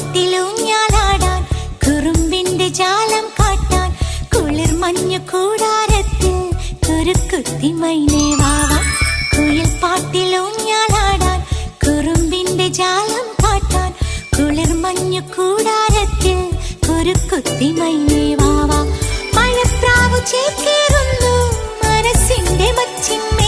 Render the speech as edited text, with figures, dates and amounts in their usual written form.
പാട്ടിലൂഞ്ഞാലാടാൻ കുറുമ്പിന്റെ ജാലം കാട്ടാൻ കുളിർ മഞ്ഞു കൂടാരത്തിൽ കുരുക്കുത്തി മൈനേ വാവാ. കുയിൽ പാട്ടിലൂഞ്ഞാലാടാൻ കുറുമ്പിന്റെ ജാലം കാട്ടാൻ കുളിർ മഞ്ഞു കൂടാരത്തിൽ കുരുക്കുത്തി മൈനേ വാവാ. മഴപ്രാവു ചേക്കേറുന്നു മനസ്സിന്റെ മച്ചിന്മേൽ